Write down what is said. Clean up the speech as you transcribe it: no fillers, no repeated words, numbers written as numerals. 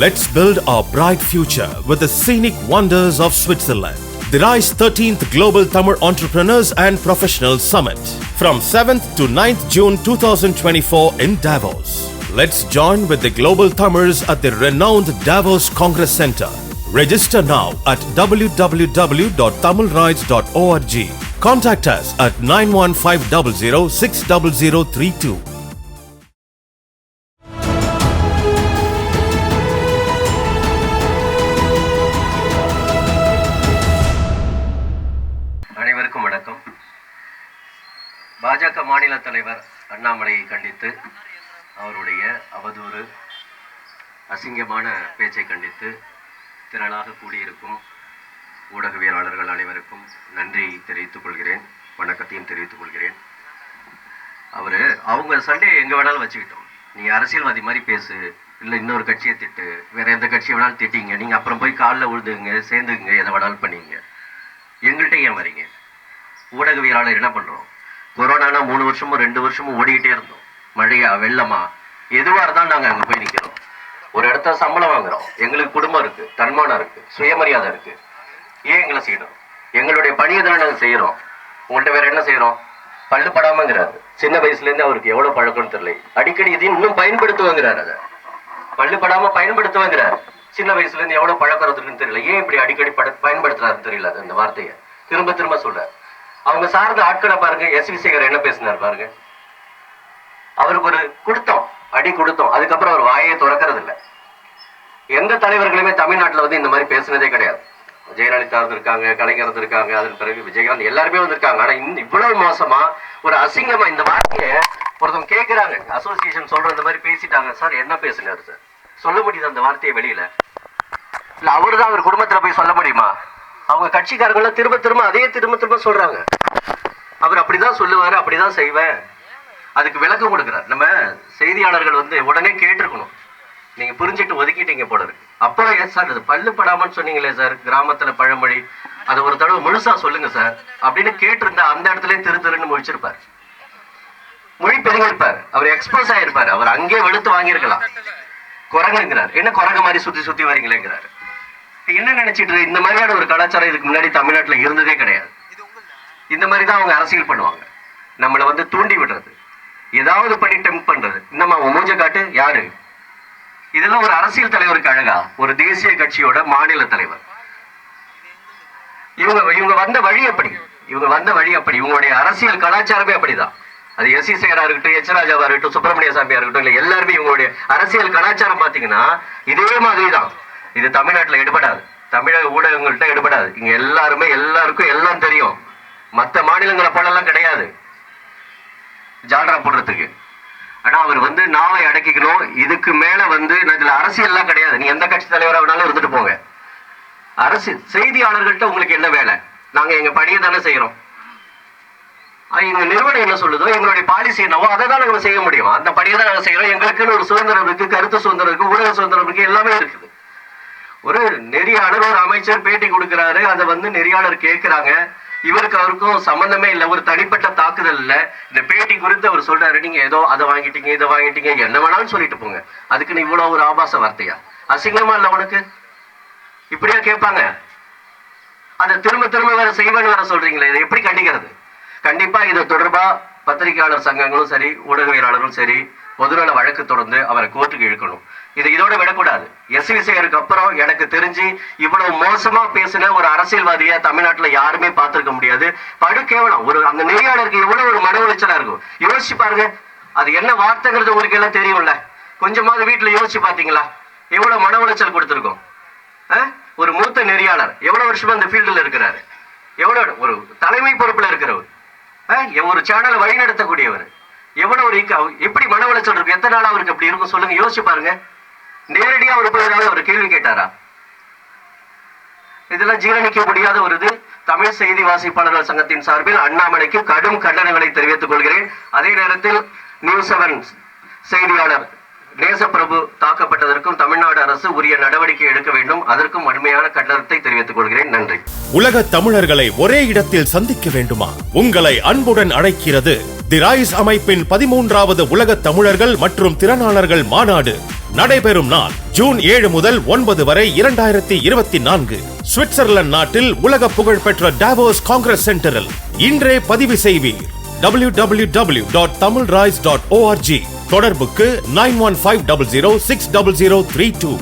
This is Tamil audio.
Let's build our bright future with the scenic wonders of Switzerland. The RISE 13th Global Tamil Entrepreneurs and Professionals Summit from 7th to 9th June 2024 in Davos. Let's join with the global Tamils at the renowned Davos Congress Center. Register now at www.tamilrides.org. Contact us at 9150060032. அனைவருக்கும் வணக்கம். பாஜக மாநில தலைவர் அண்ணாமலையை கண்டித்து அவருடைய அவதூறு அசிங்கமான பேச்சை கண்டித்து திரளாக கூடியிருக்கும் ஊடகவியலாளர்கள் அனைவருக்கும் நன்றி தெரிவித்துக் கொள்கிறேன், வணக்கத்தையும் தெரிவித்துக் கொள்கிறேன். அவங்க சண்டையை எங்கே வேணாலும் வச்சுக்கிட்டோம். நீங்கள் அரசியல்வாதி மாதிரி பேசு, இல்லை இன்னொரு கட்சியை திட்டு, வேறு எந்த கட்சியை வேணாலும் திட்டிங்க, நீங்கள் அப்புறம் போய் காலில் விழுதுங்க, சேர்ந்துங்க, எதை வேணாலும் பண்ணிங்க. எங்கள்கிட்ட ஏன் வரீங்க? ஊடகவியலாளர் என்ன பண்ணுறோம்? கொரோனானா 3 வருஷமும் 2 வருஷமும் ஓடிக்கிட்டே இருந்தோம். மழையா வெள்ளமா எதுவாக இருந்தாலும் நாங்கள் அங்கே போய் நிற்கிறோம். ஒரு இடத்த சம்பளம் வாங்குறோம். எங்களுக்கு குடும்பம் இருக்கு, தன்மானம் இருக்கு, சுயமரியாதை இருக்கு. ஏன் எங்களை செய்யணும்? எங்களுடைய பணியை தானே நாங்கள் செய்யறோம். உங்கள்கிட்ட வேற என்ன செய்யறோம்? பல்லு படாமங்கிறாரு. சின்ன வயசுலேருந்து அவருக்கு எவ்வளவு பழக்கம்னு தெரியல. அடிக்கடி இதையும் இன்னும் பயன்படுத்துவாங்கிறாரு. அதை பல்லு படாம பயன்படுத்துவாங்கிறாரு. சின்ன வயசுல இருந்து எவ்வளவு பழக்கம் இருக்குன்னு தெரியல. ஏன் இப்படி அடிக்கடி பயன்படுத்துறாருன்னு தெரியல. அந்த வார்த்தையை திரும்ப திரும்ப சொல்றாரு. அவங்க சார்ந்த ஆட்களை பாருங்க. எஸ் வி சேகர் என்ன பேசினார் பாருங்க. அவருக்கு ஒரு அடி கொடுத்தோம். அதுக்கப்புறம் அவர் வாயை திறக்கிறது இல்லை. எந்த தலைவர்களுமே தமிழ்நாட்டில் வந்து இந்த மாதிரி பேசுனதே கிடையாது. ஜெயலலிதா இருந்திருக்காங்க, கலைஞர் இருந்திருக்காங்க, அதன் பிறகு விஜயகாந்த் எல்லாருமே வந்திருக்காங்க. ஆனா இவ்வளவு மோசமா ஒரு அசிங்கமா இந்த வார்த்தையை ஒருத்தவங்க கேட்கிறாங்க. அசோசியேஷன் சொல்ற இந்த மாதிரி பேசிட்டாங்க. சார் என்ன பேசுனாரு சார்? சொல்ல முடியுது அந்த வார்த்தையை வெளியில? இல்ல அவருதான் அவர் குடும்பத்துல போய் சொல்ல முடியுமா? அவங்க கட்சிக்காரங்கள திரும்ப சொல்றாங்க. அவர் அப்படிதான் சொல்லுவாரு, அப்படிதான் செய்வேன். அதுக்கு விளக்கம் கொடுக்கிறார். நம்ம செய்தியாளர்கள் வந்து உடனே கேட்டிருக்கணும். நீங்க புரிஞ்சுட்டு ஒதுக்கிட்டீங்க போல இருக்கு. அப்போ எஸ் சார், அது பல்லு படாமன்னு சொன்னீங்களே சார், கிராமத்துல பழமொழி, அதை ஒரு தடவை முழுசா சொல்லுங்க சார் அப்படின்னு கேட்டிருந்தா அந்த இடத்துல திருன்னு முழிச்சிருப்பார், மொழி பெருங்கிருப்பார், அவர் எக்ஸ்போஸ் ஆயிருப்பார். அவர் அங்கே வெளுத்து வாங்கியிருக்கலாம். குரங்குங்கிறார். என்ன குரங்கு மாதிரி சுத்தி வரீங்களேங்கிறாரு. என்ன நினைச்சிட்டு? இந்த மாதிரியான ஒரு கலாச்சாரம் இதுக்கு முன்னாடி தமிழ்நாட்டில் இருந்ததே கிடையாது. இந்த மாதிரி தான் அவங்க அரசியல் பண்ணுவாங்க. நம்மளை வந்து தூண்டி விடுறது, ஏதாவது பண்ணி டெம்ப் பண்றது. இன்னமா மூஞ்ச காட்டு யாரு? இதெல்லாம் ஒரு அரசியல் தலைவருக்கு அழகா? ஒரு தேசிய கட்சியோட மாநில தலைவர். இவங்க வந்த வழி அப்படி, இவங்களுடைய அரசியல் கலாச்சாரமே அப்படிதான். அது எஸ் சி சேகரா இருக்கட்டும், எச் ராஜாவா இருக்கட்டும், சுப்பிரமணிய சாமியா இருக்கட்டும், இல்ல எல்லாருமே இவங்களுடைய அரசியல் கலாச்சாரம் பாத்தீங்கன்னா இதே மாதிரிதான். இது தமிழ்நாட்டில் எடுபடாது, தமிழக ஊடகங்கள்ட்ட எடுபடாது. இங்க எல்லாருக்கும் எல்லாம் தெரியும். மற்ற மாநிலங்களை போலெல்லாம் கிடையாது ஜால்ரா போடுறதுக்கு. ஆனா அவர் வந்து நாவை அடக்கிக்கணும். இதுக்கு மேல வந்து இதுல அரசியல் எல்லாம் கிடையாது. நீ எந்த கட்சி தலைவரா வேணாலும் இருந்துட்டு போங்க. செய்தியாளர்கள்ட்ட உங்களுக்கு என்ன வேலை? நாங்க எங்க பணியை தானே செய்யறோம். எங்க நிறுவனம் என்ன சொல்லுதோ, எங்களுடைய பாலிசி என்னவோ அதை தான் நாங்க செய்ய முடியும். அந்த பணியை தான் நாங்க செய்யறோம். எங்களுக்குன்னு ஒரு சுதந்திரம் இருக்கு, கருத்து சுதந்திரம் இருக்கு, ஊடக சுதந்திரம் இருக்கு, எல்லாமே இருக்குது. ஒரு நெறியாளர், ஒரு அமைச்சர் பேட்டி கொடுக்கிறாரு, அதை வந்து நெறியாளர் கேட்கிறாங்க. இவருக்கு அவருக்கும் சம்பந்தமே இல்லை, ஒரு தனிப்பட்ட தாக்குதல் இல்லை. இந்த பேட்டி குறித்து அவர் சொல்றாரு, நீங்க ஏதோ அதை வாங்கிட்டீங்க, இதை வாங்கிட்டீங்க, என்ன வேணாலும் சொல்லிட்டு போங்க. அதுக்கு நீ இவ்வளவு ஒரு ஆபாச வார்த்தையா? அசிங்கமா இல்லை உனக்கு? இப்படியா கேட்பாங்க? அதை திரும்ப வேற செய்வேன்னு வேற சொல்றீங்களே, இதை எப்படி கண்டிக்கிறது? கண்டிப்பா இது தொடர்பா பத்திரிகையாளர் சங்கங்களும் சரி, ஊடகவியலாளர்களும் சரி, பொதுநல வழக்கு தொடர்ந்து அவரை கோர்ட்டுக்கு இழுக்கணும். இதோட விடக்கூடாது. எஸ் வி சேகருக்கு அப்புறம் எனக்கு தெரிஞ்சு இவ்வளவு மோசமா பேசின ஒரு அரசியல்வாதியை தமிழ்நாட்டுல யாருமே பார்த்திருக்க முடியாது. படு கேவலம். அந்த நெறியாளருக்கு எவ்வளவு ஒரு மன உளைச்சலா இருக்கும். யோசிச்சு பாருங்க. அது என்ன வார்த்தைங்கிறது உங்களுக்கு எல்லாம் தெரியும்ல. கொஞ்சமாவது வீட்டுல யோசிச்சு பாத்தீங்களா? எவ்வளவு மன உளைச்சல் கொடுத்திருக்கோம். ஒரு மூத்த நெறியாளர் எவ்வளவு வருஷமா இந்த ஃபீல்டுல இருக்கிறாரு, எவ்வளவு ஒரு தலைமை பொறுப்புல இருக்கிறவர், ஒரு சேனலை வழி நடத்தக்கூடியவர், எவ்வளவு ஒரு எப்படி மன உளைச்சல் இருக்கு? எத்தனை நாள் அவருக்கு அப்படி இருக்கும் சொல்லுங்க, யோசிச்சு பாருங்க. நேரடியா அவர் போய் அவர் கேள்வி கேட்டாரா? இதெல்லாம் ஜீரணிக்க முடியாத ஒரு இது. தமிழ் செய்தி வாசிப்பாளர்கள் சங்கத்தின் சார்பில் அண்ணாமலைக்கு கடும் கண்டனங்களை தெரிவித்துக் கொள்கிறேன். அதே நேரத்தில் நியூஸ் 7 செய்தியாளர் நேசப்பிரபு தாக்கப்பட்டதற்கும் தமிழ்நாடு அரசு உரிய நடவடிக்கை எடுக்க வேண்டும். அதற்கும் வன்மையான கண்டனத்தை தெரிவித்துக் கொள்கிறேன். நன்றி. உலக தமிழர்களை ஒரே இடத்தில் சந்திக்க வேண்டுமா? உங்களை அன்புடன் அழைக்கிறது தி ரைஸ் அமைப்பின் 13வது உலக தமிழர்கள் மற்றும் திறனாளர்கள் மாநாடு. நடைபெறும் நாள் ஜூன் 7 முதல் 9 வரை 2024 சுவிட்சர்லாந்து நாட்டில் உலக புகழ்பெற்ற டாவோஸ் காங்கிரஸ் சென்டரில் இன்றே பதிவு செய்வீர். www.tamilrise.org. தொடர்புக்கு 9150060032.